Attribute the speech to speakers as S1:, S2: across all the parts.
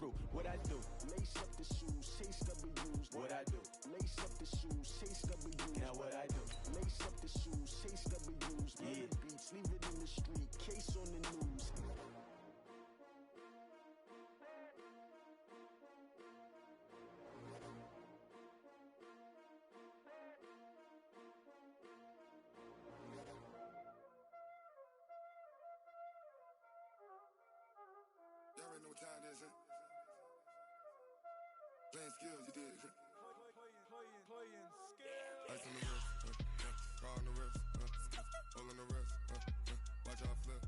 S1: through. What I do? Lace up the shoes, chase W's. What I do? Lace up the shoes, chase W's. Now what I do? Lace up the shoes, chase W's. Yeah. Beats, leave it in the street, case on the news.
S2: Y'all already know what time it is, huh? Playing skills, you did. Playing skills. Ice on the wrist, car on the wrist, hole on the wrist, watch out flip.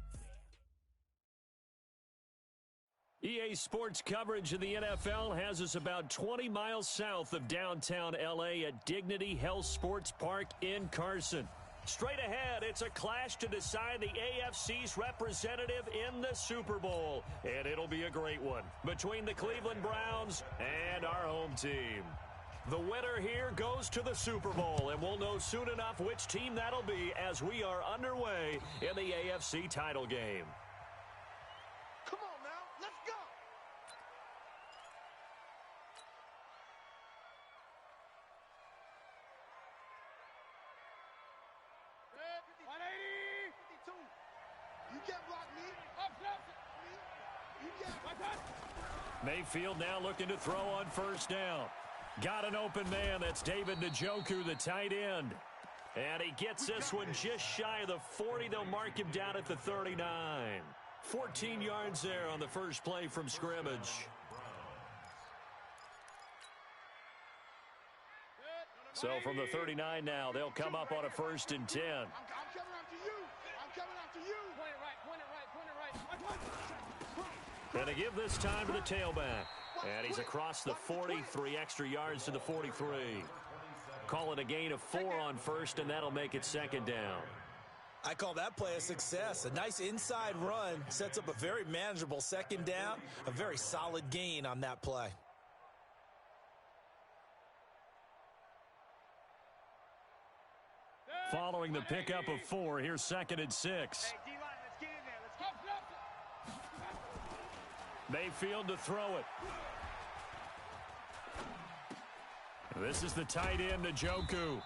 S3: EA Sports coverage of the NFL has us about 20 miles south of downtown L.A. at Dignity Health Sports Park in Carson. Straight ahead, it's a clash to decide the AFC's representative in the Super Bowl. And it'll be a great one between the Cleveland Browns and our home team. The winner here goes to the Super Bowl, and we'll know soon enough which team that'll be as we are underway in the AFC title game.
S4: Come on now, let's go! Red, 180! 52. You can't block me. Up, me. You can't.
S3: Mayfield now looking to throw on first down. Got an open man. That's David Njoku, the tight end. And he gets this one just shy of the 40. They'll mark him down at the 39. 14 yards there on the first play from scrimmage. So from the 39 now, they'll come up on a 1st and 10.
S4: I'm coming after you. I'm coming after you. Point it right.
S3: And to give this time to the tailback. And he's across the 40, 3 extra yards to the 43. Call it a gain of 4 on first, and that'll make it 2nd down.
S5: I call that play a success. A nice inside run sets up a very manageable 2nd down, a very solid gain on that play.
S3: Following the pickup of 4, here's 2nd and 6.
S4: Hey, D-line, let's get in there. Let's go.
S3: Mayfield to throw it. This is the tight end, Njoku.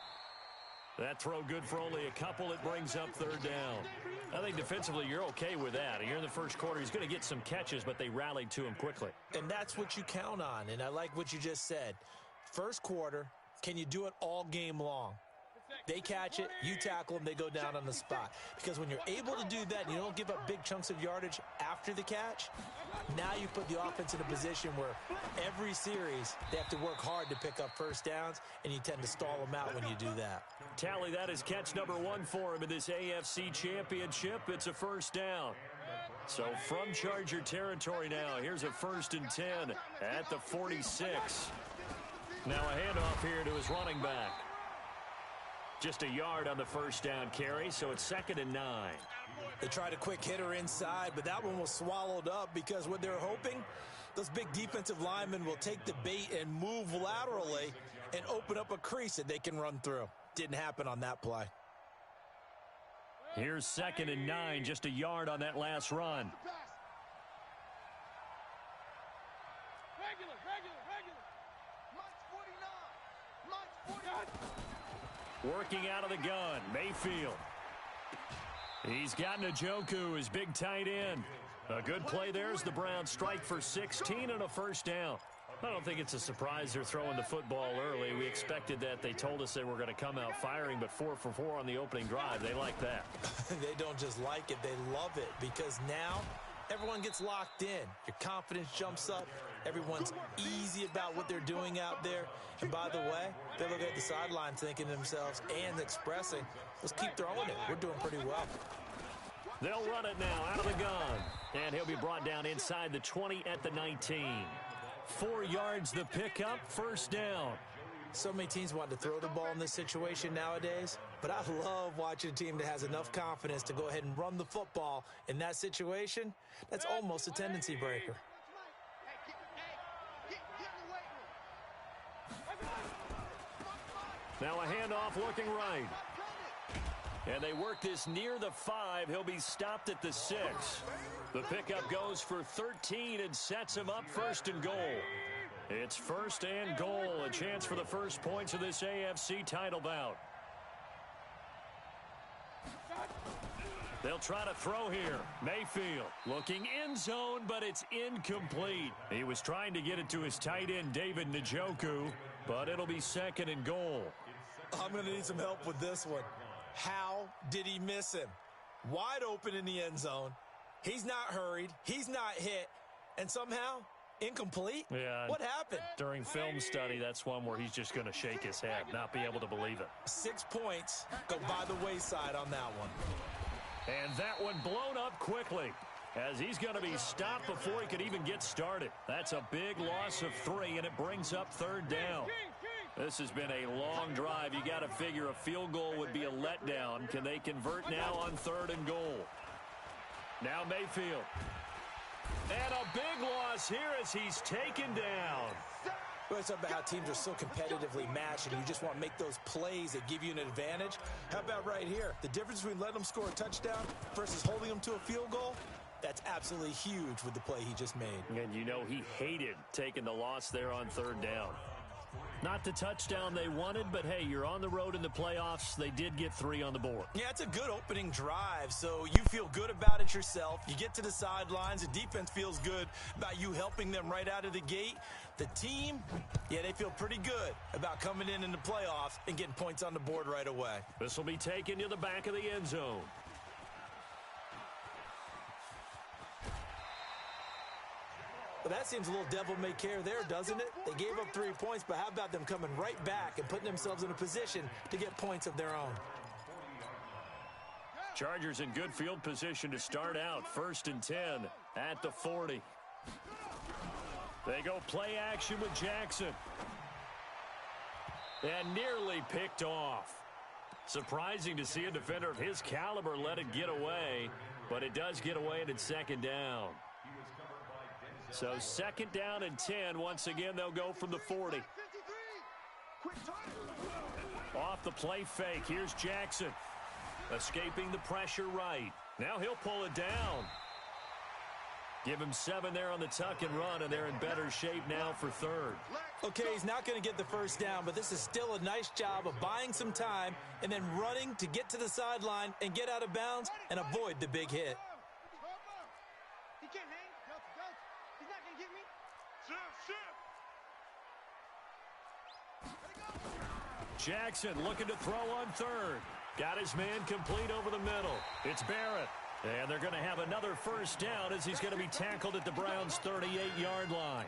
S3: That throw good for only a couple. It brings up 3rd down. I think defensively you're okay with that. Here in the first quarter, he's going to get some catches, but they rallied to him quickly.
S5: And that's what you count on, and I like what you just said. First quarter, can you do it all game long? They catch it, you tackle them, they go down on the spot. Because when you're able to do that and you don't give up big chunks of yardage after the catch, now you put the offense in a position where every series they have to work hard to pick up first downs, and you tend to stall them out when you do that.
S3: Tally, that is catch number 1 for him in this AFC Championship. It's a 1st down. So from Charger territory now, here's a 1st and 10 at the 46. Now a handoff here to his running back. Just a yard on the 1st down carry, so it's 2nd and 9.
S5: They tried a quick hitter inside, but that one was swallowed up because what they're hoping, those big defensive linemen will take the bait and move laterally and open up a crease that they can run through. Didn't happen on that play.
S3: Here's 2nd and 9, just a yard on that last run.
S4: Regular. March 49.
S3: Working out of the gun, Mayfield. He's got Njoku, his big tight end. A good play there as the Browns strike for 16 and a 1st down. I don't think it's a surprise they're throwing the football early. We expected that. They told us they were going to come out firing, but 4 for 4 on the opening drive. They like that.
S5: They don't just like it, they love it, because now everyone gets locked in. Your confidence jumps up. Everyone's easy about what they're doing out there. And by the way, they look at the sideline thinking to themselves and expressing, let's keep throwing it. We're doing pretty well.
S3: They'll run it now out of the gun. And he'll be brought down inside the 20 at the 19. 4 yards the pickup, 1st down.
S5: So many teams want to throw the ball in this situation nowadays, but I love watching a team that has enough confidence to go ahead and run the football in that situation. That's almost a tendency breaker.
S3: Now a handoff looking right. And they work this near the 5. He'll be stopped at the 6. The pickup goes for 13 and sets him up first and goal. It's first and goal, a chance for the first points of this AFC title bout. They'll try to throw here. Mayfield looking end zone, but it's incomplete. He was trying to get it to his tight end, David Njoku, but it'll be second and goal.
S5: I'm going to need some help with this one. How did he miss him? Wide open in the end zone. He's not hurried. He's not hit. And somehow, incomplete?
S3: Yeah.
S5: What happened?
S3: During film study, that's one where he's just going to shake his head, not be able to believe it.
S5: 6 points go by the wayside on that one.
S3: And that one blown up quickly as he's going to be stopped before he could even get started. That's a big loss of 3, and it brings up third down. This has been a long drive. You got to figure a field goal would be a letdown. Can they convert now on third and goal? Now Mayfield. And a big loss here as he's taken down.
S5: Well, it's about how teams are so competitively matched, and you just want to make those plays that give you an advantage. How about right here? The difference between letting them score a touchdown versus holding them to a field goal, that's absolutely huge with the play he just made.
S3: And you know he hated taking the loss there on third down. Not the touchdown they wanted, but hey, you're on the road in the playoffs. They did get 3 on the board.
S5: Yeah, it's a good opening drive, so you feel good about it yourself. You get to the sidelines. The defense feels good about you helping them right out of the gate. The team, yeah, they feel pretty good about coming in the playoffs and getting points on the board right away.
S3: This will be taken to the back of the end zone.
S5: Well, that seems a little devil-may-care there, doesn't it? They gave up 3 points, but how about them coming right back and putting themselves in a position to get points of their own?
S3: Chargers in good field position to start out. First and 10 at the 40. They go play action with Jackson. And nearly picked off. Surprising to see a defender of his caliber let it get away, but it does get away and it's second down. So second down and 10. Once again, they'll go from the 40. Off the play fake. Here's Jackson. Escaping the pressure right. Now he'll pull it down. Give him 7 there on the tuck and run, and they're in better shape now for third.
S5: Okay, he's not going to get the first down, but this is still a nice job of buying some time and then running to get to the sideline and get out of bounds and avoid the big hit.
S4: He can't hang. He's not going to get me.
S3: Jackson looking to throw on third. Got his man complete over the middle. It's Barrett. And they're going to have another first down as he's going to be tackled at the Browns' 38-yard line.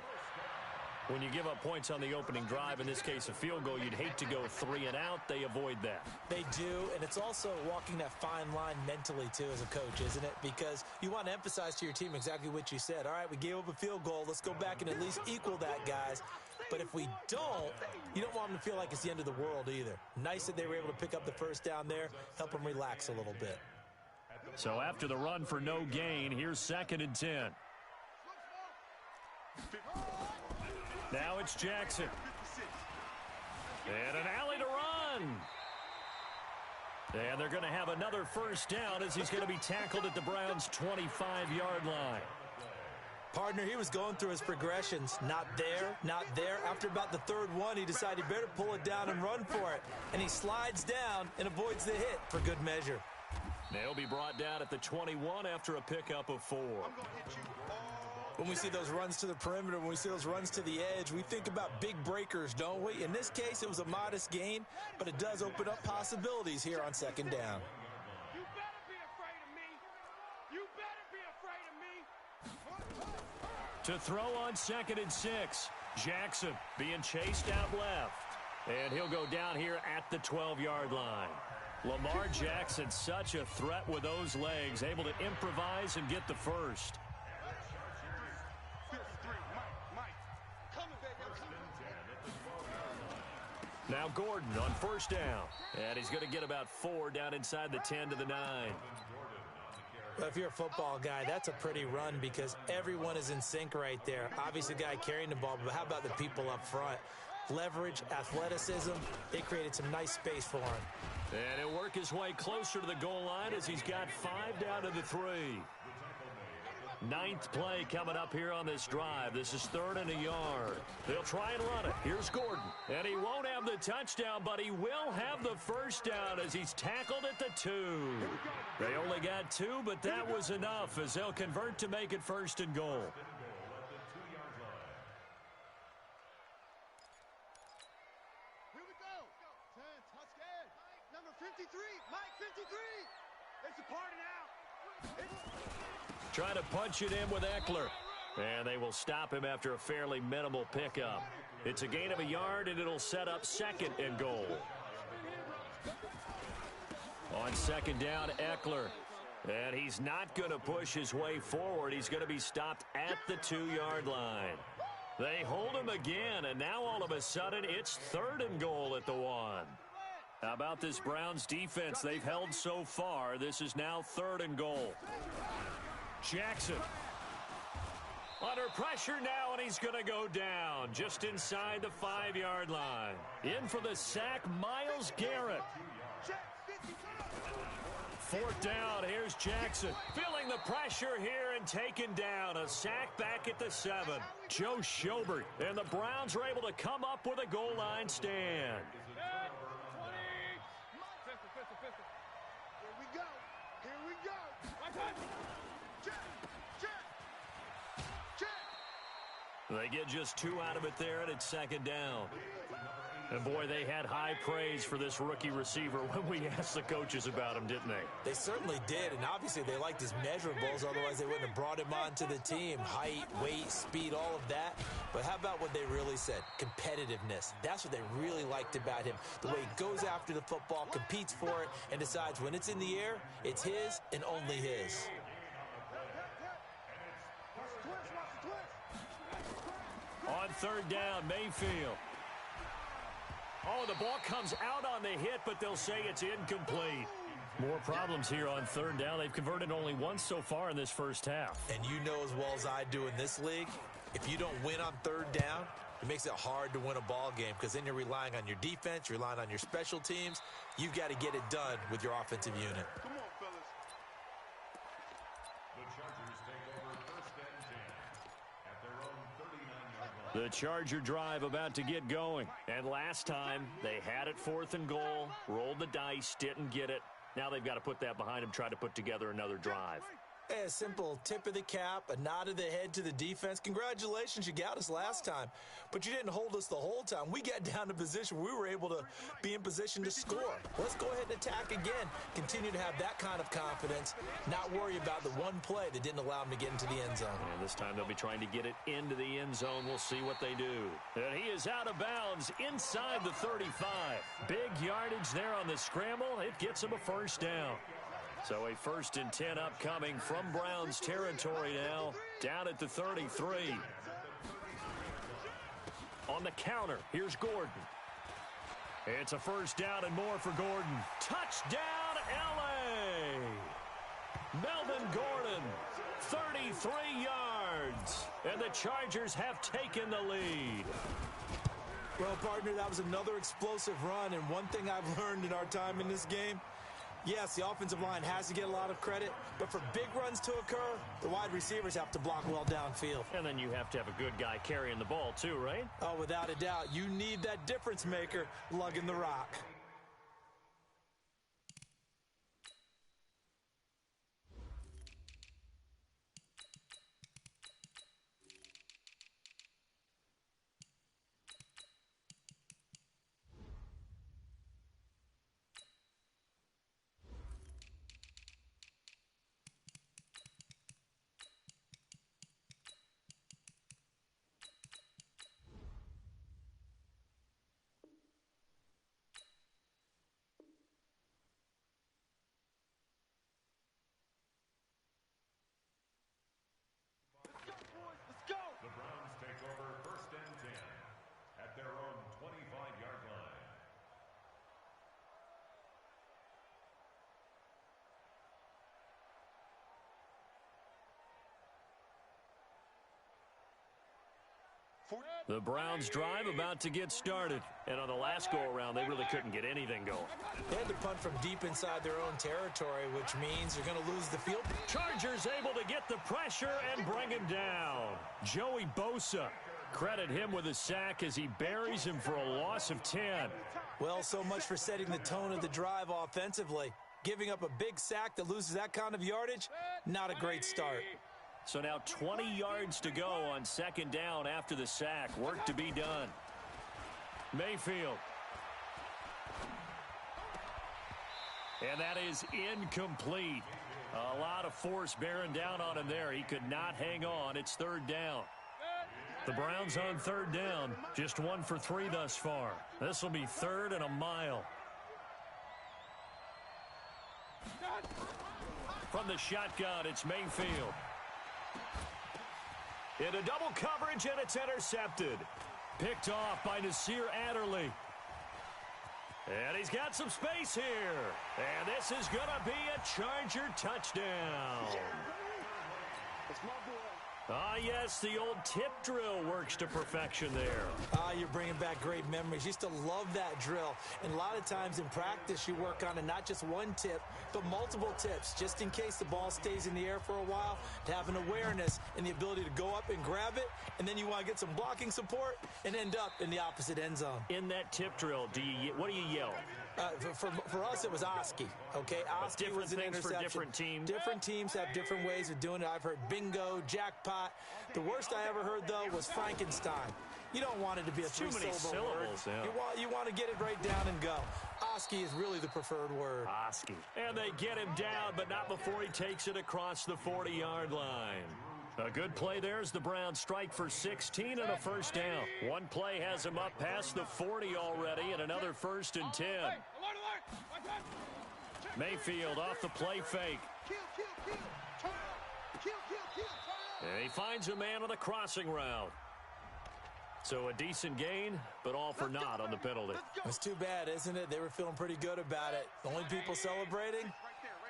S3: When you give up points on the opening drive, in this case a field goal, you'd hate to go 3 and out. They avoid that.
S5: They do, and it's also walking that fine line mentally, too, as a coach, isn't it? Because you want to emphasize to your team exactly what you said. All right, we gave up a field goal. Let's go back and at least equal that, guys. But if we don't, you don't want them to feel like it's the end of the world either. Nice that they were able to pick up the first down there, help them relax a little bit.
S3: So after the run for no gain, here's second and 10. Now it's Jackson. And an alley to run. And they're going to have another first down as he's going to be tackled at the Browns' 25-yard line.
S5: Partner, he was going through his progressions. Not there, not there. After about the third one, he decided he better pull it down and run for it. And he slides down and avoids the hit for good measure.
S3: They'll be brought down at the 21 after a pickup of 4.
S5: When we see those runs to the perimeter, when we see those runs to the edge, we think about big breakers, don't we? In this case, it was a modest gain, but it does open up possibilities here on second down.
S4: You better be afraid of me. You better be afraid of me.
S3: To throw on second and 6. Jackson being chased out left. And he'll go down here at the 12-yard line. Lamar Jackson, such a threat with those legs, able to improvise and get the first. Now Gordon on first down. And he's going to get about 4 down inside the 10 to the 9.
S5: Well, if you're a football guy, that's a pretty run because everyone is in sync right there. Obviously, the guy carrying the ball, but how about the people up front? Leverage, athleticism, they created some nice space for him.
S3: And he'll work his way closer to the goal line as he's got 5 down to the 3. Ninth play coming up here on this drive. This is 3rd and a yard. They'll try and run it. Here's Gordon. And he won't have the touchdown, but he will have the first down as he's tackled at the 2. They only got 2, but that was enough as they'll convert to make it 1st and goal.
S4: Here we go. 10, Tuscan. Number 53, Mike 53. It's a party now.
S3: Try to punch it in with Eckler. And they will stop him after a fairly minimal pickup. It's a gain of a yard, and it'll set up 2nd and goal. On 2nd down, Eckler. And he's not going to push his way forward. He's going to be stopped at the 2-yard line. They hold him again, and now all of a sudden it's 3rd and goal at the 1. How about this Browns defense they've held so far? This is now 3rd and goal. Jackson. Under pressure now, and he's going to go down just inside the 5-yard line. In for the sack, Myles Garrett. 4th down, here's Jackson. Feeling the pressure here and taken down. A sack back at the 7. Joe Schobert. And the Browns are able to come up with a goal line stand.
S4: Here we go. Here we go.
S3: They get just 2 out of it there, and it's 2nd down. And, boy, they had high praise for this rookie receiver when we asked the coaches about him, didn't they?
S5: They certainly did, and obviously they liked his measurables. Otherwise, they wouldn't have brought him onto the team. Height, weight, speed, all of that. But how about what they really said? Competitiveness. That's what they really liked about him. The way he goes after the football, competes for it, and decides when it's in the air, it's his and only his.
S3: On 3rd down, Mayfield. Oh, the ball comes out on the hit, but they'll say it's incomplete. More problems here on 3rd down. They've converted only once so far in this first half.
S5: And you know as well as I do in this league, if you don't win on 3rd down, it makes it hard to win a ball game because then you're relying on your defense, you're relying on your special teams. You've got to get it done with your offensive unit.
S4: Come on, fellas.
S6: The Chargers take over 1st and 10 at their own 39-yard line.
S3: The Charger drive about to get going. And last time, they had it 4th and goal, rolled the dice, didn't get it. Now they've got to put that behind them, try to put together another drive.
S5: A simple tip of the cap, a nod of the head to the defense. Congratulations, you got us last time. But you didn't hold us the whole time. We got down to position where we were able to be in position to score. Let's go ahead and attack again. Continue to have that kind of confidence. Not worry about the one play that didn't allow them to get into the end zone.
S3: And this time they'll be trying to get it into the end zone. We'll see what they do. And he is out of bounds inside the 35. Big yardage there on the scramble. It gets him a first down. So a 1st and 10 upcoming from Browns territory now, down at the 33. On the counter, here's Gordon. It's a first down and more for Gordon. Touchdown, L.A. Melvin Gordon, 33 yards. And the Chargers have taken the lead.
S5: Well, partner, that was another explosive run. And one thing I've learned in our time in this game, yes, the offensive line has to get a lot of credit, but for big runs to occur, the wide receivers have to block well downfield.
S3: And then you have to have a good guy carrying the ball too, right?
S5: Oh, without a doubt. You need that difference maker lugging the rock.
S3: The Browns drive about to get started. And on the last go-around, they really couldn't get anything going.
S5: They had to punt from deep inside their own territory, which means you're going to lose the field.
S3: Chargers able to get the pressure and bring him down. Joey Bosa. Credit him with a sack as he buries him for a loss of 10.
S5: Well, so much for setting the tone of the drive offensively. Giving up a big sack that loses that kind of yardage, not a great start.
S3: So now 20 yards to go on second down after the sack. Work to be done. Mayfield. And that is incomplete. A lot of force bearing down on him there. He could not hang on. It's third down. The Browns on third down. Just 1 for 3 thus far. This will be third and a mile. From the shotgun, it's Mayfield. Into double coverage, and it's intercepted. Picked off by Nasir Adderley. And he's got some space here. And this is going to be a Charger touchdown. Yes, the old tip drill works to perfection there.
S5: You're bringing back great memories. Used to love that drill. And a lot of times in practice, you work on it, not just one tip, but multiple tips, just in case the ball stays in the air for a while, to have an awareness and the ability to go up and grab it, and then you want to get some blocking support and end up in the opposite end zone.
S3: In that tip drill, what do you yell?
S5: For us, it was Oski. Okay, Oski was an interception.
S3: For different teams.
S5: Different teams have different ways of doing it. I've heard bingo, jackpot. The worst I ever heard, though, was Frankenstein. You don't want it to be a three-syllable word.
S3: Yeah.
S5: You want to get it right down and go. Oski is really the preferred word.
S3: Oski. And they get him down, but not before he takes it across the 40-yard line. A good play there as the Browns strike for 16 and a first down. One play has him up past the 40 already, and another 1st and 10. Mayfield off the play fake. And he finds a man on the crossing route. So a decent gain, but all for naught on the penalty.
S5: It's too bad, isn't it? They were feeling pretty good about it. The only people celebrating,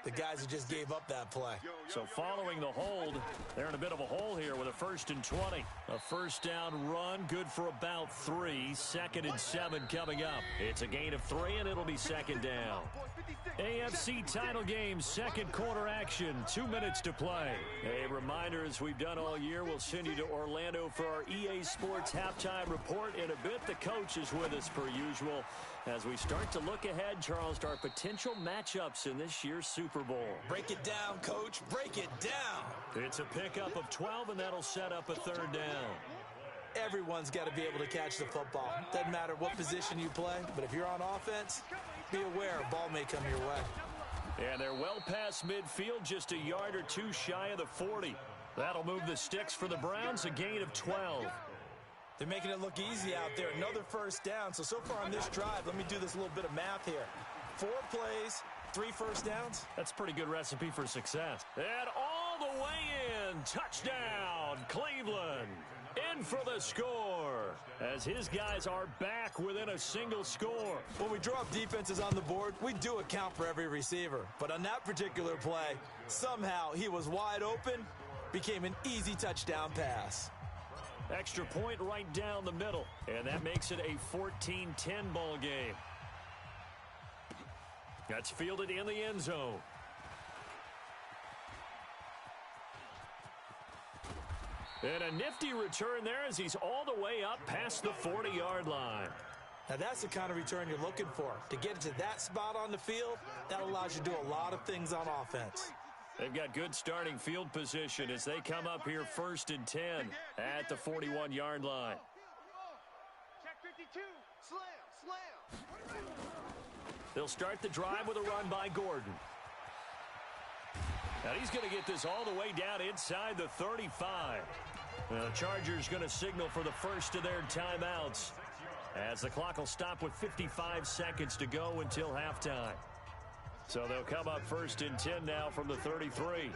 S5: the guys who just gave up that play.
S3: So following the hold, they're in a bit of a hole here with a 1st and 20. A first down run, good for about 3. 2nd and 7 coming up. It's a gain of 3, and it'll be second down. AFC title game, second quarter action, 2 minutes to play. A reminder, as we've done all year, we'll send you to Orlando for our EA Sports halftime report in a bit. The coach is with us per usual as we start to look ahead, Charles, to our potential matchups in this year's Super Bowl.
S5: Break it down, Coach. Break it down.
S3: It's a pickup of 12, and that'll set up a third down.
S5: Everyone's got to be able to catch the football. Doesn't matter what position you play, but if you're on offense, be aware a ball may come your way.
S3: And they're well past midfield, just a yard or 2 shy of the 40. That'll move the sticks for the Browns, a gain of 12.
S5: They're making it look easy out there. Another first down. So far on this drive, let me do this little bit of math here. 4 plays, 3 first downs.
S3: That's a pretty good recipe for success. And all the way in. Touchdown, Cleveland. In for the score as his guys are back within a single score.
S5: When we draw up defenses on the board, we do account for every receiver. But on that particular play, somehow he was wide open, became an easy touchdown pass.
S3: Extra point right down the middle, and that makes it a 14-10 ball game. That's fielded in the end zone. And a nifty return there as he's all the way up past the 40-yard line.
S5: Now that's the kind of return you're looking for. To get to that spot on the field, that allows you to do a lot of things on offense.
S3: They've got good starting field position as they come up here 1st and 10 at the 41-yard line.
S4: Check 52. Slam.
S3: They'll start the drive with a run by Gordon. Now he's going to get this all the way down inside the 35. The Chargers going to signal for the first of their timeouts as the clock will stop with 55 seconds to go until halftime. So they'll come up 1st and 10 now from the 33.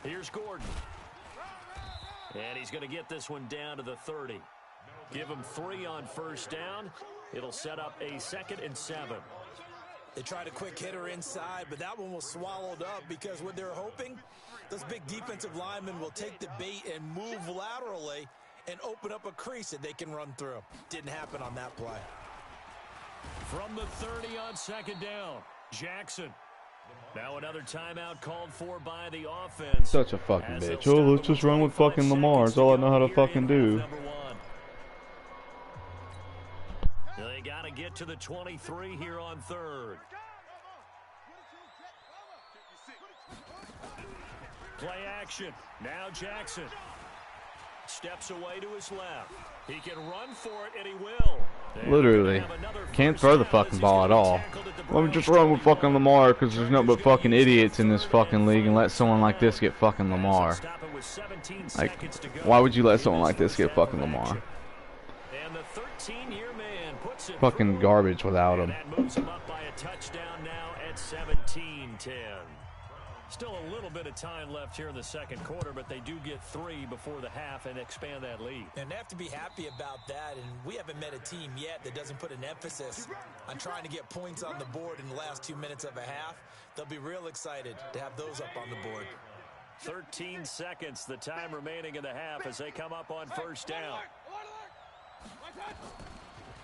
S3: Here's Gordon. And he's going to get this one down to the 30. Give him 3 on first down. It'll set up a 2nd and 7.
S5: They tried a quick hitter inside, but that one was swallowed up because what they're hoping, Those big defensive linemen will take the bait and move laterally and open up a crease that they can run through. Didn't happen on that play.
S3: From the 30 on second down, Jackson. Now another timeout called for by the offense.
S7: Such a fucking bitch. Oh, let's just run with fucking Lamar. It's all I know how to fucking do.
S3: They got to get to the 23 here on third. Play action. Now Jackson steps away to his left. He can run for it, and he will.
S7: Literally. Can't throw the fucking ball at all. Let me just run with fucking Lamar because there's nothing but fucking idiots in this fucking league and let someone like this get fucking Lamar. Like, why would you let someone like this get fucking Lamar?
S3: And the 13-year man puts it
S7: fucking garbage without him.
S3: That moves him up by a touchdown now at 17-10. Still a little bit of time left here in the second quarter, but they do get 3 before the half and expand that lead.
S5: And they have to be happy about that, and we haven't met a team yet that doesn't put an emphasis on trying to get points on the board in the last 2 minutes of a half. They'll be real excited to have those up on the board.
S3: 13 seconds, the time remaining in the half as they come up on first down.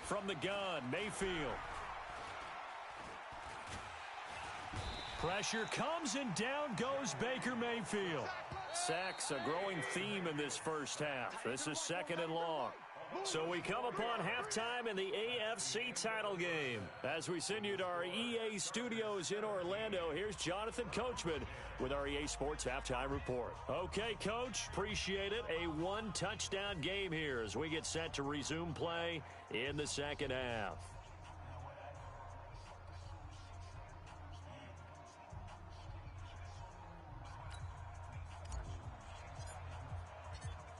S3: From the gun, Mayfield. Pressure comes and down goes Baker Mayfield. Sacks a growing theme in this first half. This is second and long. So we come upon halftime in the AFC title game. As we send you to our EA studios in Orlando, here's Jonathan Coachman with our EA Sports Halftime Report. Okay, Coach, appreciate it. A one-touchdown game here as we get set to resume play in the second half.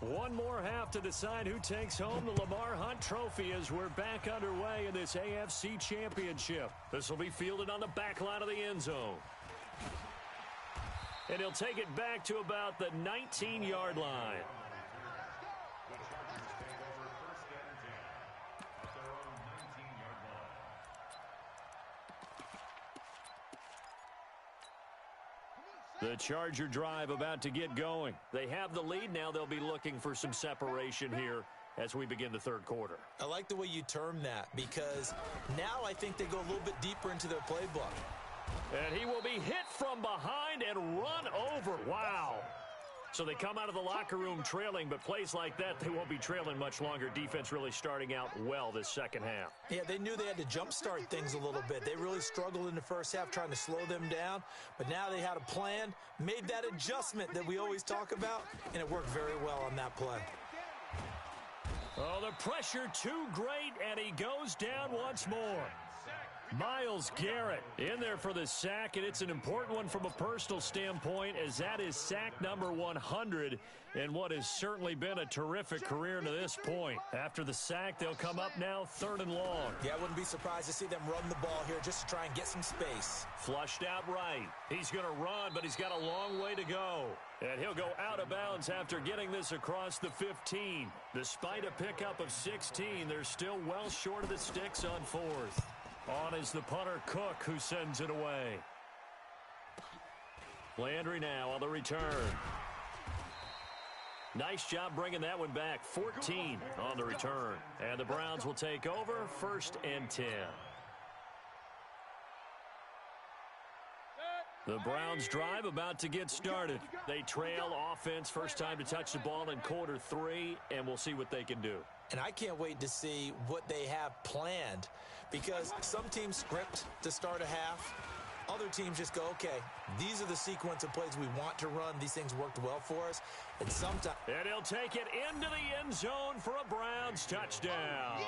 S3: One more half to decide who takes home the Lamar Hunt Trophy as we're back underway in this AFC Championship. This will be fielded on the back line of the end zone. And he'll take it back to about the 19-yard line. The Charger drive about to get going. They have the lead now. They'll be looking for some separation here as we begin the third quarter.
S5: I like the way you term that because now I think they go a little bit deeper into their playbook.
S3: And he will be hit from behind and run over. Wow. So they come out of the locker room trailing, but plays like that, they won't be trailing much longer. Defense really starting out well this second half.
S5: Yeah, they knew they had to jumpstart things a little bit. They really struggled in the first half trying to slow them down, but now they had a plan, made that adjustment that we always talk about, and it worked very well on that play.
S3: Oh, the pressure too great, and he goes down once more. Myles Garrett in there for the sack, and it's an important one from a personal standpoint as that is sack number 100 in what has certainly been a terrific career to this point. After the sack, they'll come up now third and long.
S5: Yeah, I wouldn't be surprised to see them run the ball here just to try and get some space.
S3: Flushed out right. He's going to run, but he's got a long way to go. And he'll go out of bounds after getting this across the 15. Despite a pickup of 16, they're still well short of the sticks on fourth. On is the punter, Cook, who sends it away. Landry now on the return. Nice job bringing that one back. 14 on the return. And the Browns will take over 1st and 10. The Browns drive about to get started. They trail offense, first time to touch the ball in quarter 3, and we'll see what they can do.
S5: And I can't wait to see what they have planned because some teams script to start a half. Other teams just go, okay, these are the sequence of plays we want to run. These things worked well for us. And sometimes...
S3: And he'll take it into the end zone for a Browns touchdown.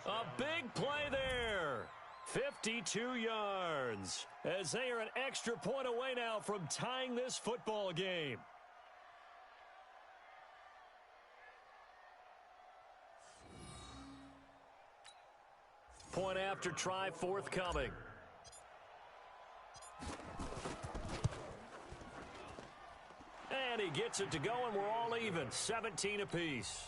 S3: A big play there. 52 yards as they are an extra point away now from tying this football game. Point after try forthcoming. And he gets it to go, and we're all even. 17 apiece.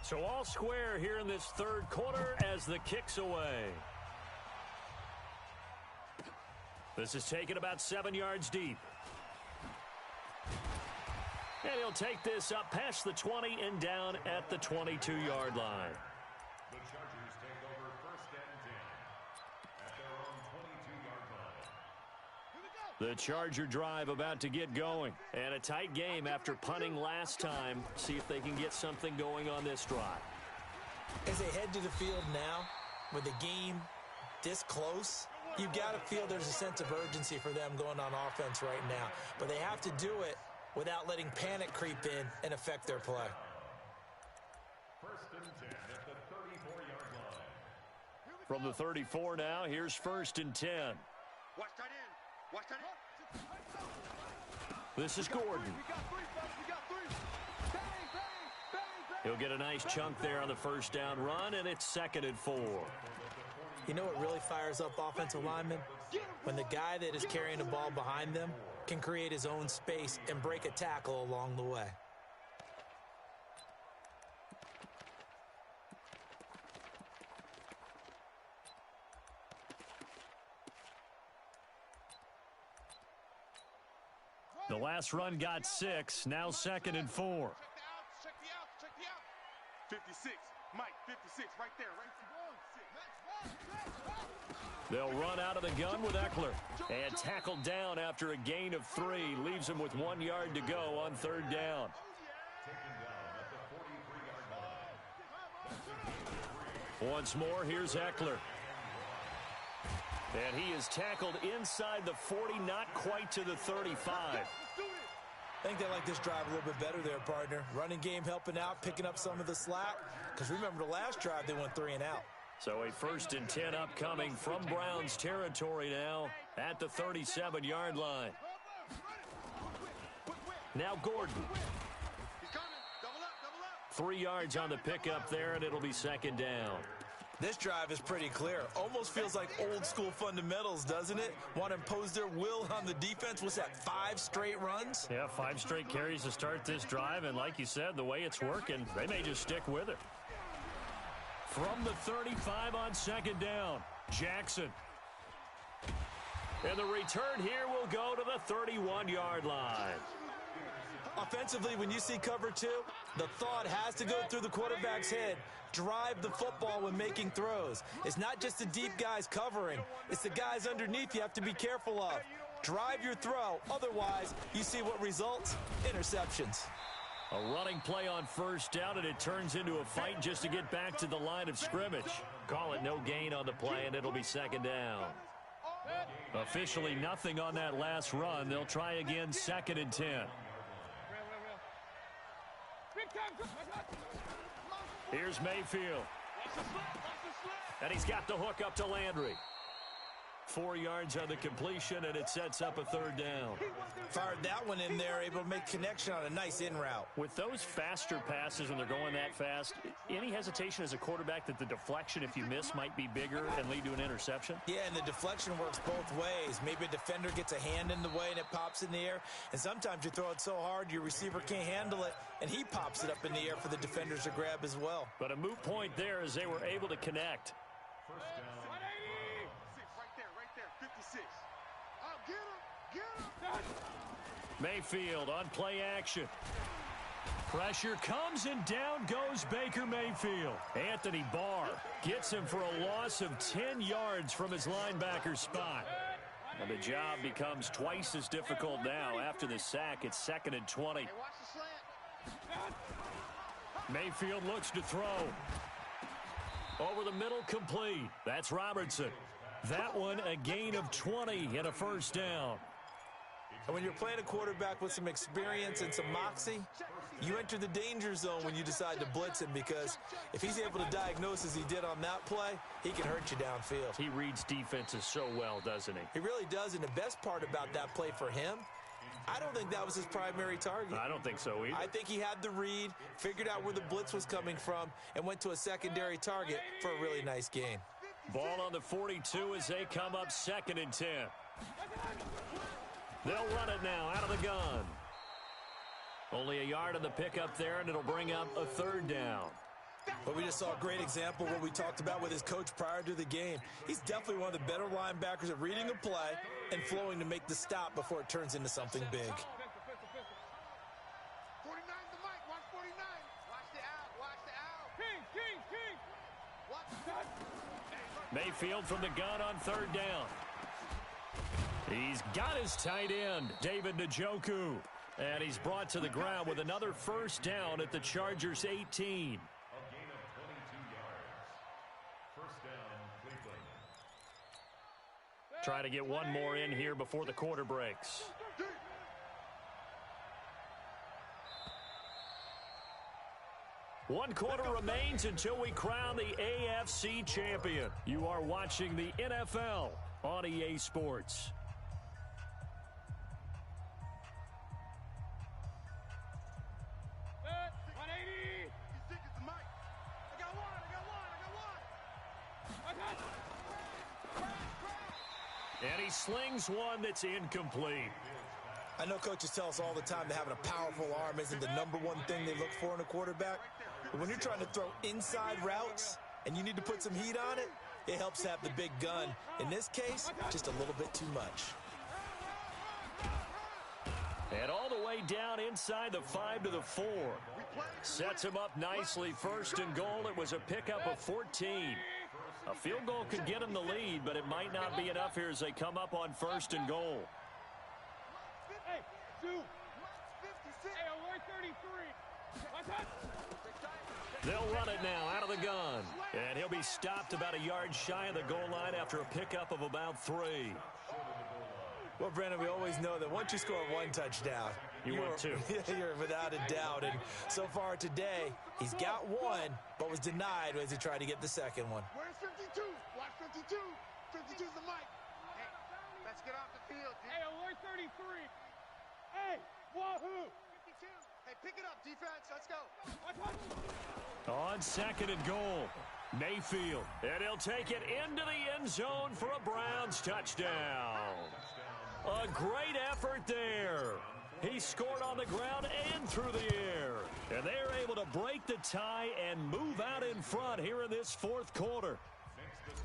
S3: So all square here in this third quarter as the kick's away. This is taken about 7 yards deep. And he'll take this up past the 20 and down at the 22-yard line.
S6: The Chargers take over 1st and 10 at their own 22-yard line.
S3: The Charger drive about to get going. And a tight game after punting last time. See if they can get something going on this drive.
S5: As they head to the field now, with the game this close, you've got to feel there's a sense of urgency for them going on offense right now. But they have to do it without letting panic creep in and affect their play.
S6: 1st and 10 at the 34-yard line.
S3: From the 34 now, here's 1st and 10.
S4: Watch that in. Watch that in.
S3: This is Gordon. He'll get a nice chunk there on the first down run, and it's 2nd and 4.
S5: You know what really fires up offensive linemen? When the guy that is carrying the ball behind them can create his own space and break a tackle along the way.
S3: The last run got 6, now 2nd and 4.
S4: Check the out. 56. Mike, 56, right there.
S3: They'll run out of the gun with Eckler. And tackled down after a gain of 3. Leaves him with 1 yard to go on 3rd down.
S6: Taken down at the 43-yard line.
S3: Once more, here's Eckler. And he is tackled inside the 40, not quite to the 35.
S5: I think they like this drive a little bit better there, partner. Running game helping out, picking up some of the slack. Because remember the last drive, they went 3 and out.
S3: So a 1st and 10 upcoming from Browns territory now at the 37-yard line. Now Gordon. 3 yards on the pickup there, and it'll be 2nd down.
S5: This drive is pretty clear. Almost feels like old school fundamentals, doesn't it? Want to impose their will on the defense. What's that, 5 straight runs?
S3: Yeah, 5 straight carries to start this drive, and like you said, the way it's working, they may just stick with it. From the 35 on 2nd down, Jackson. And the return here will go to the 31-yard line.
S5: Offensively, when you see cover 2, the thought has to go through the quarterback's head. Drive the football when making throws. It's not just the deep guys covering. It's the guys underneath you have to be careful of. Drive your throw. Otherwise, you see what results? Interceptions.
S3: A running play on 1st down, and it turns into a fight just to get back to the line of scrimmage. Call it no gain on the play, and it'll be 2nd down. Officially nothing on that last run. They'll try again, 2nd and 10. Here's Mayfield. And he's got the hook up to Landry. 4 yards on the completion, and it sets up a 3rd down.
S5: Fired that one in there, able to make connection on a nice in route.
S3: With those faster passes when they're going that fast, any hesitation as a quarterback that the deflection, if you miss, might be bigger and lead to an interception?
S5: Yeah, and the deflection works both ways. Maybe a defender gets a hand in the way and it pops in the air. And sometimes you throw it so hard your receiver can't handle it, and he pops it up in the air for the defenders to grab as well.
S3: But a moot point there as they were able to connect.
S6: 1st down.
S3: Mayfield on play action. Pressure comes, and down goes Baker Mayfield. Anthony Barr gets him for a loss of 10 yards from his linebacker spot. And the job becomes twice as difficult now. After the sack, it's 2nd and 20. Mayfield looks to throw. Over the middle, complete. That's Robertson. That one a gain of 20 and a 1st down.
S5: And when you're playing a quarterback with some experience and some moxie, you enter the danger zone when you decide to blitz him, because if he's able to diagnose as he did on that play, he can hurt you downfield.
S3: He reads defenses so well, doesn't he?
S5: He really does, and the best part about that play for him, I don't think that was his primary target.
S3: I don't think so either.
S5: I think he had the read, figured out where the blitz was coming from, and went to a secondary target for a really nice gain.
S3: Ball on the 42 as they come up 2nd and 10. They'll run it now out of the gun. Only a yard on the pickup there, and it'll bring up a 3rd down.
S5: But we just saw a great example of what we talked about with his coach prior to the game. He's definitely one of the better linebackers at reading a play and flowing to make the stop before it turns into something big.
S4: 49's the mic. Watch 49. Watch the out. Watch the out. King. Watch the
S3: Mayfield from the gun on third down. He's got his tight end, David Njoku. And he's brought to the ground with another first down at the Chargers' 18.
S6: A gain of 22 yards. First down, Cleveland.
S3: Try to get one more in here before the quarter breaks. One quarter remains until we crown the AFC champion. You are watching the NFL on EA Sports. And he slings one that's incomplete.
S5: I know coaches tell us all the time that having a powerful arm isn't the number one thing they look for in a quarterback. But when you're trying to throw inside routes and you need to put some heat on it, it helps to have the big gun. In this case, just a little bit too much.
S3: And all the way down inside the 5 to the 4. Sets him up nicely. First and goal. It was a pickup of 14. A field goal could get them the lead, but it might not be enough here as they come up on first and goal.
S4: Hey, 2. 56. Hey, alert 33.
S3: They'll run it now out of the gun. And he'll be stopped about a yard shy of the goal line after a pickup of about 3.
S5: Well, Brandon, we always know that once you score one touchdown,
S3: you want two.
S5: You're without a doubt. And so far today, he's got one, but was denied as he tried to get the second one.
S4: Where's 52? Watch 52. 52's the mic. Hey, let's get off the field, dude. Hey, alert 33. Hey, wahoo. 52. Hey, pick it up, defense. Let's go.
S3: On second and goal, Mayfield. And he'll take it into the end zone for a Browns touchdown. A great effort there. He scored on the ground and through the air. And they're able to break the tie and move out in front here in this fourth quarter.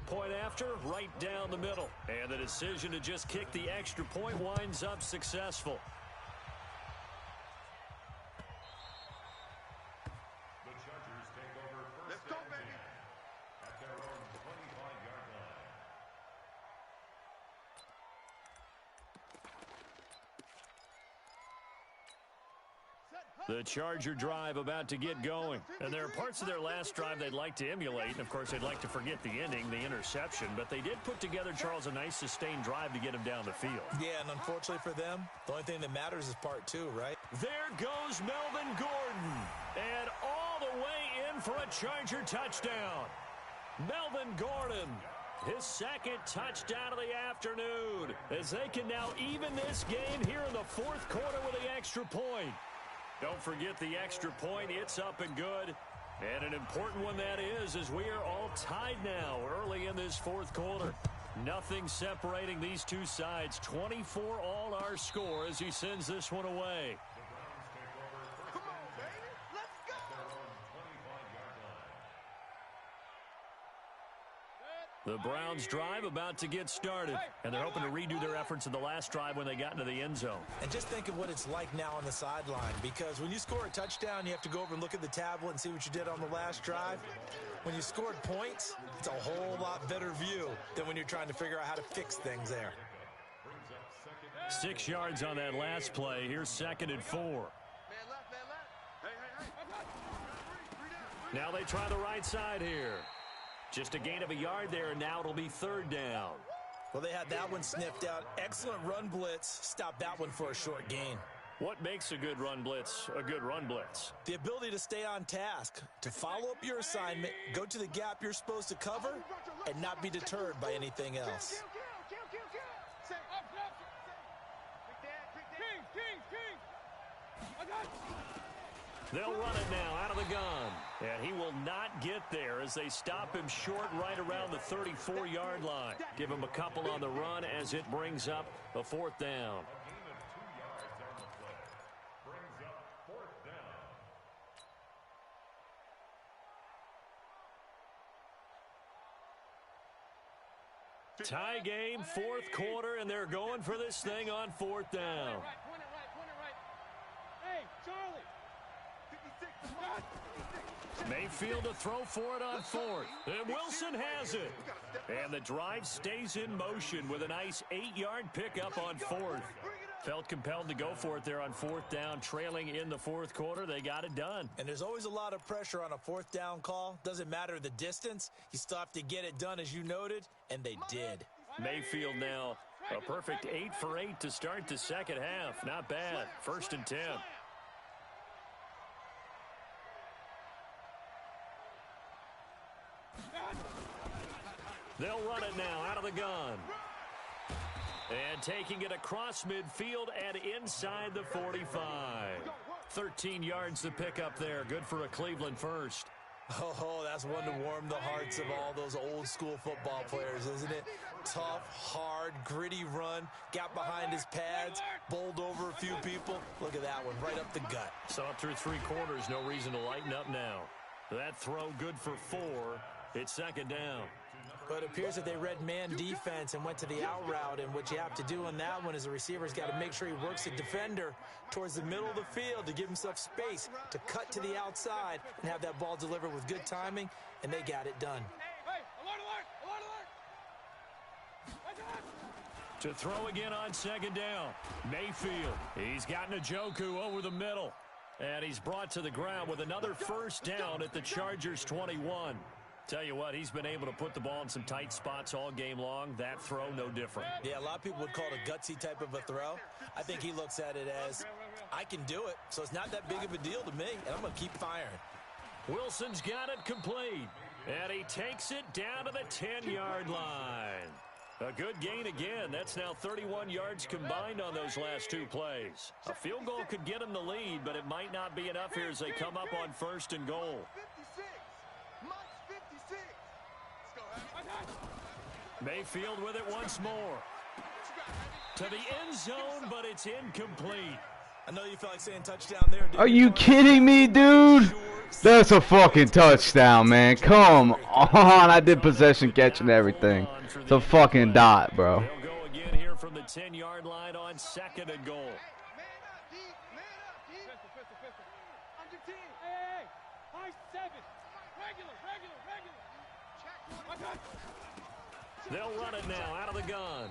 S3: Point after, right down the middle. And the decision to just kick the extra point winds up successful.
S6: The Chargers take over first
S4: Let's go,
S6: and
S4: baby.
S6: 10 at their own 25-yard line.
S3: The Charger drive about to get going. And there are parts of their last drive they'd like to emulate. And, of course, they'd like to forget the ending, the interception. But they did put together, Charles, a nice sustained drive to get him down the field.
S5: Yeah, and unfortunately for them, the only thing that matters is part 2, right?
S3: There goes Melvin Gordon. And all the way in for a Charger touchdown. Melvin Gordon, his second touchdown of the afternoon, as they can now even this game here in the fourth quarter with the extra point. Don't forget the extra point. It's up and good. And an important one that is, as we are all tied now early in this fourth quarter. Nothing separating these two sides. 24 all our score as he sends this one away.
S4: Come on, baby. Let's go.
S3: The Browns drive about to get started, and they're hoping to redo their efforts in the last drive when they got into the end zone.
S5: And just think of what it's like now on the sideline, because when you score a touchdown, you have to go over and look at the tablet and see what you did on the last drive. When you scored points, it's a whole lot better view than when you're trying to figure out how to fix things there.
S3: 6 yards on that last play. Here's second and 4.
S4: Man left, man left. Hey.
S3: Now they try the right side here. Just a gain of a yard there, and now it'll be third down.
S5: Well, they had that one sniffed out. Excellent run blitz. Stop that one for a short gain.
S3: What makes a good run blitz a good run blitz?
S5: The ability to stay on task, to follow up your assignment, go to the gap you're supposed to cover, and not be deterred by anything else.
S3: They'll run it now out of the gun. And he will not get there as they stop him short right around the 34-yard line. Give him a couple on the run as it brings up a fourth down. Tie game, fourth quarter, and they're going for this thing on fourth down.
S4: Hey, Charlie.
S3: Mayfield to throw for it on fourth. And Wilson has it. And the drive stays in motion with a nice 8-yard pickup on fourth. Felt compelled to go for it there on fourth down, trailing in the fourth quarter. They got it done.
S5: And there's always a lot of pressure on a fourth down call. Doesn't matter the distance. You still have to get it done, as you noted, and they did.
S3: Mayfield now a perfect 8 for 8 to start the second half. Not bad. 1st and 10. They'll run it now out of the gun. And taking it across midfield and inside the 45. 13 yards to pick up there. Good for a Cleveland first.
S5: Oh, that's one to warm the hearts of all those old school football players, isn't it? Tough, hard, gritty run. Got behind his pads, bowled over a few people. Look at that one, right up the gut.
S3: Saw it through 3 quarters. No reason to lighten up now. That throw good for 4. It's second down.
S5: But it appears that they read man defense and went to the out route. And what you have to do on that one is the receiver's got to make sure he works the defender towards the middle of the field to give himself space to cut to the outside and have that ball delivered with good timing, and they got it done.
S3: To throw again on second down. Mayfield. He's got Njoku over the middle. And he's brought to the ground with another first down at the Chargers' 21. Tell you what, he's been able to put the ball in some tight spots all game long. That throw, no different.
S5: Yeah, a lot of people would call it a gutsy type of a throw. I think he looks at it as, I can do it, so it's not that big of a deal to me, and I'm going to keep firing.
S3: Wilson's got it complete, and he takes it down to the 10-yard line. A good gain again. That's now 31 yards combined on those last 2 plays. A field goal could get him the lead, but it might not be enough here as they come up on 1st and goal. Mayfield with it once more. To the end zone, but it's incomplete.
S5: I know you felt like saying touchdown there.
S7: Are you kidding me, dude? That's a fucking touchdown, man. Come on. I did possession catch and everything. It's a fucking dot, bro.
S3: They'll go again here from the 10-yard line on 2nd and goal. They'll run it now out of the gun.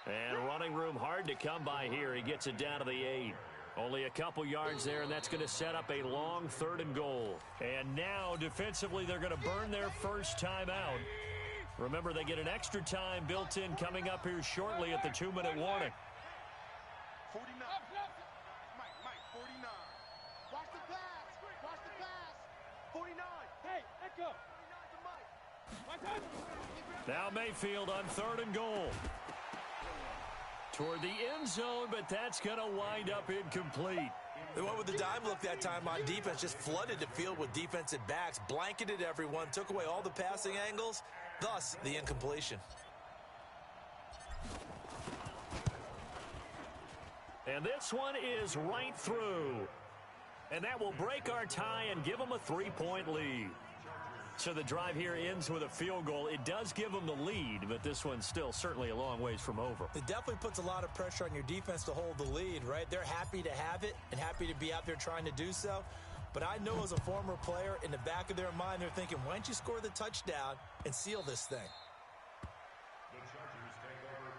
S3: And running room hard to come by here. He gets it down to the 8. Only a couple yards there, and that's going to set up a long 3rd and goal. And now, defensively, they're going to burn their first time out. Remember, they get an extra time built in coming up here shortly at the 2-minute warning.
S4: 49. Mike, 49. Watch the pass. 49. Hey, Echo. 49 to Mike.
S3: Now Mayfield on 3rd and goal. Toward the end zone, but that's going to wind up incomplete.
S5: They went with the dime look that time on defense, just flooded the field with defensive backs, blanketed everyone, took away all the passing angles, thus the incompletion.
S3: And this one is right through. And that will break our tie and give them a 3-point lead. So the drive here ends with a field goal. It does give them the lead, but this one's still certainly a long ways from over.
S5: It definitely puts a lot of pressure on your defense to hold the lead, right? They're happy to have it and happy to be out there trying to do so. But I know as a former player, in the back of their mind, they're thinking, why don't you score the touchdown and seal this thing?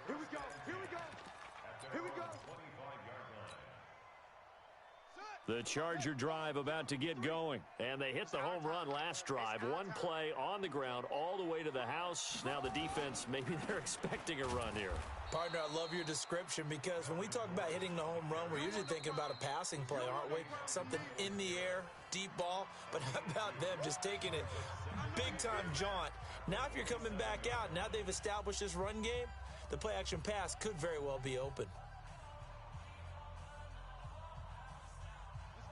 S4: Here we go.
S3: The Charger drive about to get going. And they hit the home run last drive. One play on the ground all the way to the house. Now the defense, maybe they're expecting a run here.
S5: Partner, I love your description because when we talk about hitting the home run, we're usually thinking about a passing play, aren't we? Something in the air, deep ball. But how about them just taking it big-time jaunt? Now if you're coming back out, now they've established this run game, the play-action pass could very well be open.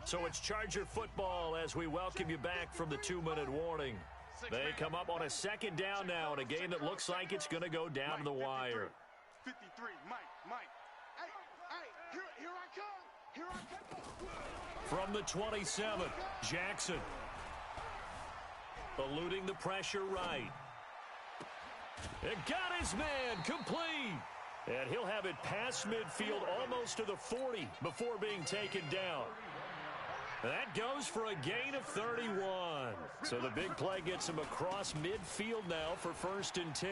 S3: So it's Charger football as we welcome you back from the 2-minute warning. They come up on a 2nd down now in a game that looks like it's going to go down to the wire.
S4: 53, Mike. Hey, here I come.
S3: From the 27, Jackson. Eluding the pressure right. It got his man complete. And he'll have it past midfield almost to the 40 before being taken down. That goes for a gain of 31. So the big play gets him across midfield now for 1st and 10.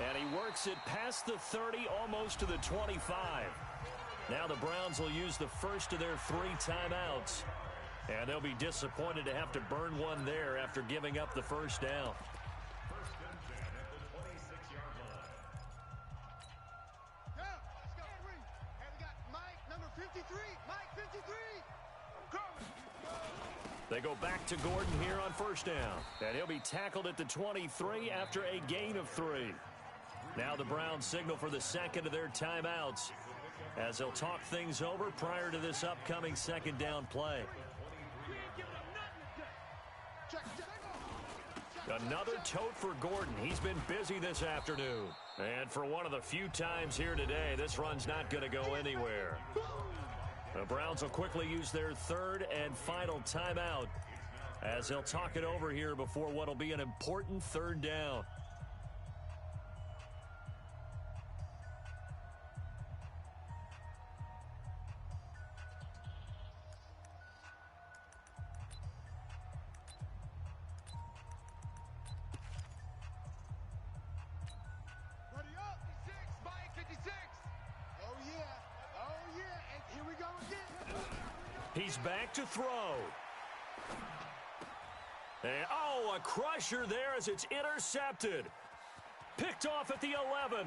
S3: And he works it past the 30, almost to the 25. Now the Browns will use the first of their 3 timeouts. And they'll be disappointed to have to burn one there after giving up the first down. They go back to Gordon here on 1st down. And he'll be tackled at the 23 after a gain of 3. Now the Browns signal for the 2nd of their timeouts as they'll talk things over prior to this upcoming 2nd down play. Another tote for Gordon. He's been busy this afternoon. And for one of the few times here today, this run's not going to go anywhere. The Browns will quickly use their 3rd and final timeout as they'll talk it over here before what will be an important 3rd down. He's back to throw. And, oh, a crusher there as it's intercepted. Picked off at the 11.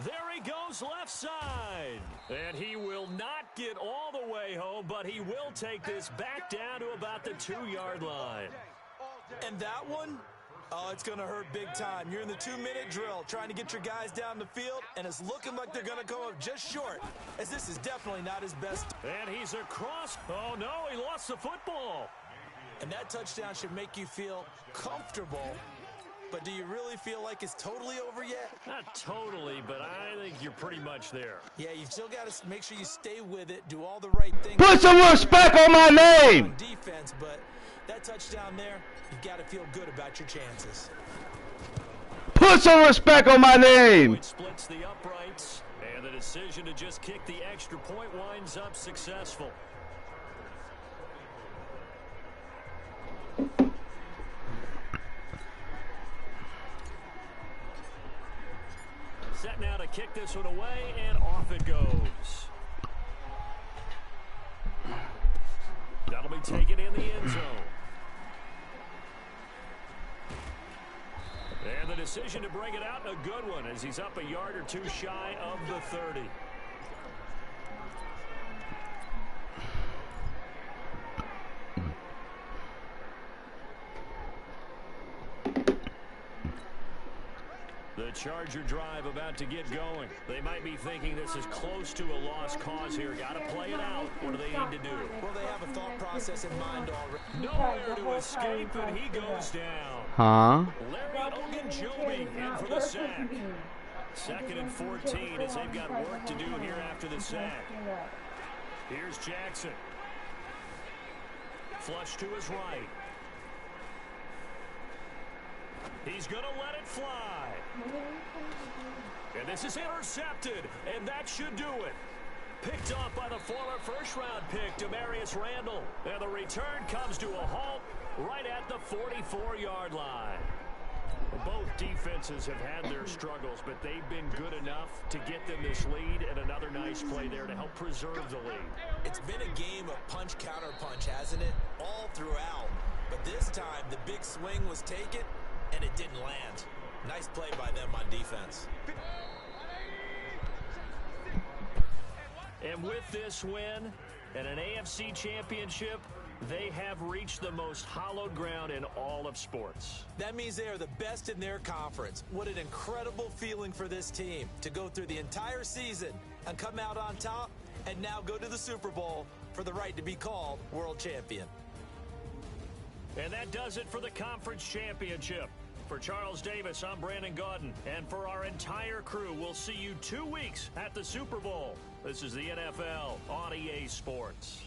S3: There he goes left side. And he will not get all the way home, but he will take this back down to about the 2-yard line.
S5: And that one? Oh, it's going to hurt big time. You're in the 2-minute drill trying to get your guys down the field, and it's looking like they're going to come up just short, as this is definitely not his best.
S3: And he's across. Oh, no, he lost the football.
S5: And that touchdown should make you feel comfortable. But do you really feel like it's totally over yet?
S3: Not totally, but I think you're pretty much there.
S5: Yeah, you've still got to make sure you stay with it, do all the right things.
S7: Put some respect on my name!
S5: On defense, but that touchdown there, you've got to feel good about your chances.
S7: Put some respect on my name!
S3: It splits the uprights, and the decision to just kick the extra point winds up successful. Set now to kick this one away, and off it goes. That'll be taken in the end zone. And the decision to bring it out, a good one, as he's up a yard or two shy of the 30. The Charger drive about to get going. They might be thinking this is close to a lost cause here. Got to play it out. What do they need to do?
S5: Well, they have a thought process in mind already.
S3: Nowhere to escape, and he goes down.
S7: Huh?
S3: Larry Ogunjobi in for the sack. 2nd and 14 as they've got work to do here after the sack. Here's Jackson. Flush to his right. He's going to let it fly. And this is intercepted, and that should do it. Picked off by the former first-round pick, Demarius Randall. And the return comes to a halt right at the 44-yard line. Both defenses have had their struggles, but they've been good enough to get them this lead, and another nice play there to help preserve the lead.
S5: It's been a game of punch-counter-punch, hasn't it? All throughout. But this time, the big swing was taken, and it didn't land. Nice play by them on defense.
S3: And with this win and an AFC championship, they have reached the most hallowed ground in all of sports.
S5: That means they are the best in their conference. What an incredible feeling for this team to go through the entire season and come out on top and now go to the Super Bowl for the right to be called world champion.
S3: And that does it for the conference championship. For Charles Davis, I'm Brandon Gaudin. And for our entire crew, we'll see you 2 weeks at the Super Bowl. This is the NFL on EA Sports.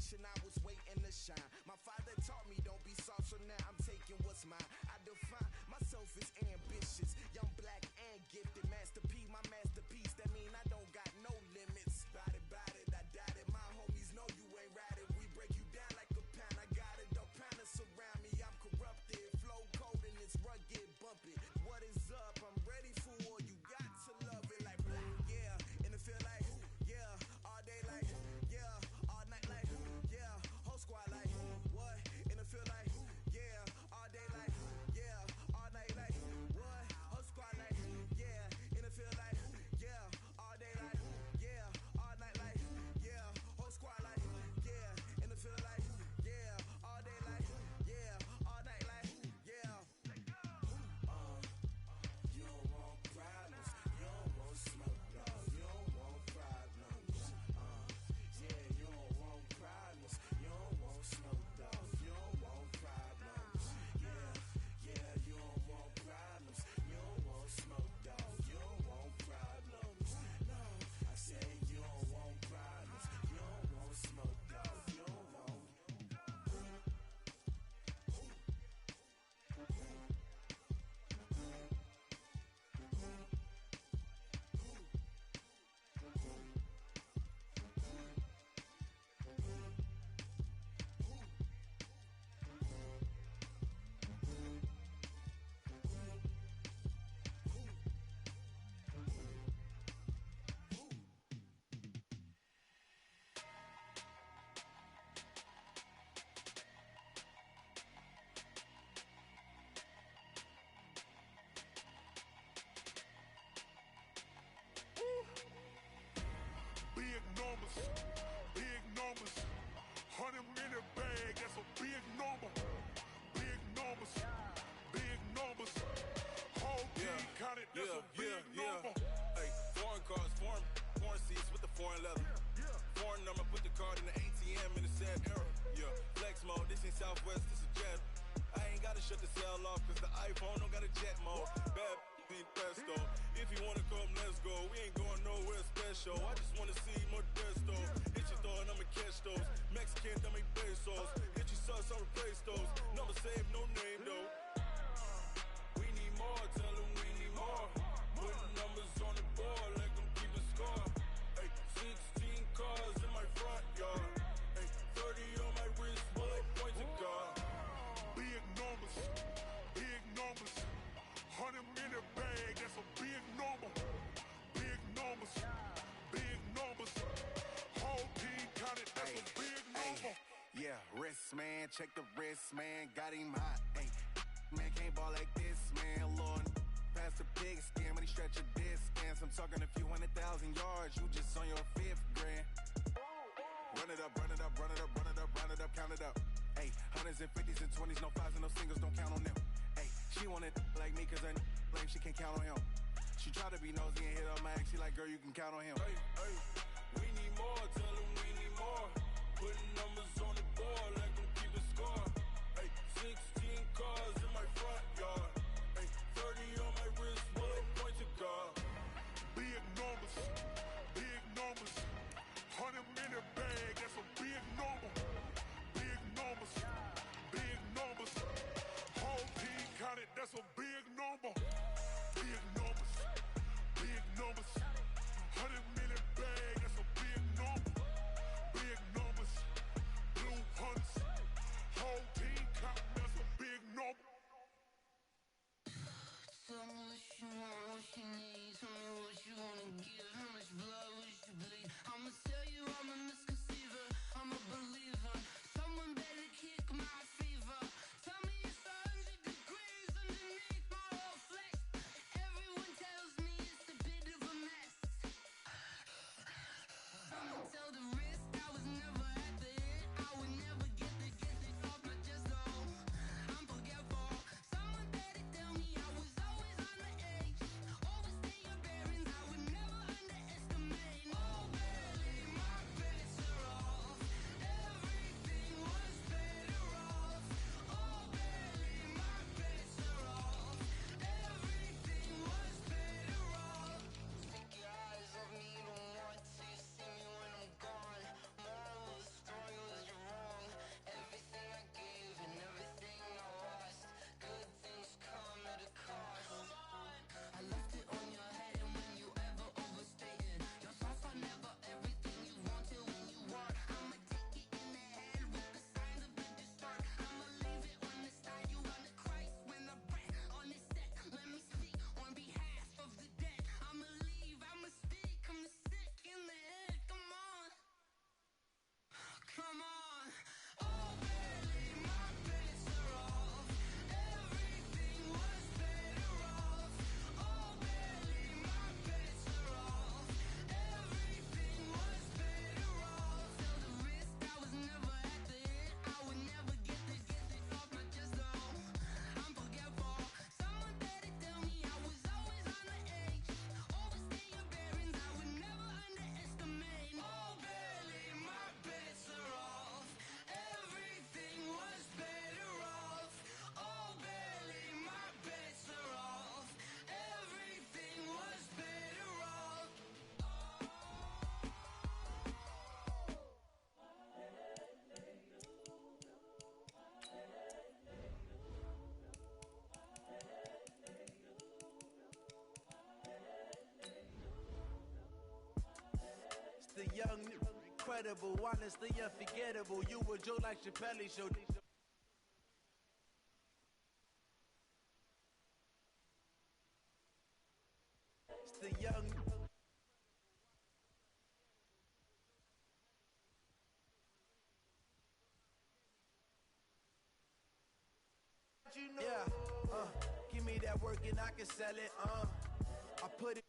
S8: generation, I was waiting to shine. My father taught me don't be soft, so now I'm taking what's mine. I define myself as ambitious, young, black, and gifted. Master P, my masterpiece. That mean I don't got no limits. Bout it, I doubt it. My homies know you ain't ratted. We break you down like a pound. I got it, don't pound to surround me. I'm corrupted, flow cold and it's rugged, bumpy. What is up? I'm ready for war. You got to love it like black, yeah. And it feel like, yeah. All day like, yeah. All night like, yeah. Whole squad like, what? And it feel like, yeah. All day like, yeah. All night like, what? Whole squad like, yeah. And it feel like, yeah. All day like, yeah. All night like, yeah. Whole squad like, yeah. And it feel like, yeah. All day like, yeah. All night like, yeah. You don't want problems. You don't want smoke, dog. You don't want problems. Yeah, you don't want problems. You don't want smoke, dog. You don't want problems. Yeah, you don't want problems. You don't want smoke, dog. You don't want problems. No, I said you don't want problems. You don't want smoke, dog. You don't want.
S2: Big numbers, big numbers. 100-minute bag, that's a big number. Big numbers, big numbers. Whole team counted, that's a big number.
S9: Hey, foreign cars, foreign seats with the foreign leather. Foreign number, put the card in the ATM in the sad era. Yeah, flex mode, this ain't Southwest, this is jet. I ain't gotta shut the cell off, cause the iPhone don't got a jet mode. Bad beat pesto. If you wanna come, let's go. We ain't going nowhere special. I just wanna see Modesto. Hit your thought, I'ma catch those. Mexican, dummy pesos. Hit your sus, I'll replace those. Number saved, no name though. We need more, tell them we need more. Putting numbers on the board, let them keep a score. Hey, 16 cars in my front yard. Hey, 30 on my wrist, bullet point to God.
S2: Big numbers, big numbers. 100-minute bag, that's a big number. Big numbers, big numbers. Whole team counted, that's a big number.
S8: Yeah, wrist man, check the wrist man, got him hot. Ay, man can't ball like this, man. Lord, pass the big skin when he stretch a distance. I'm talking a few 100,000 yards, you just on your 5th grand. Run it up, run it up, run it up, run it up, run it up, count it up. Ay, 100s and 50s and 20s, no 5s and no singles, don't count on them. Ay, she wanted like me cause her like she can count on him. She tried to be nosy and hit up my ex, she like, girl, you can count on him.
S9: Hey, hey, we need more, tell them we need more. Putting numbers on the board, let them keep a score. Hey, 16 cars in my front yard. Hey, 30 on my wrist, bullet point to God.
S2: Big numbers, big numbers. 100-minute bag, that's a big number. Big numbers, big numbers. Whole team counted, that's a big number. Big numbers, big numbers. 100-minute bag, that's a big number. Big numbers,
S8: young, incredible, honestly unforgettable. You a joke like Chappelle Show. It's the young. Yeah, give me that work and I can sell it. I put it.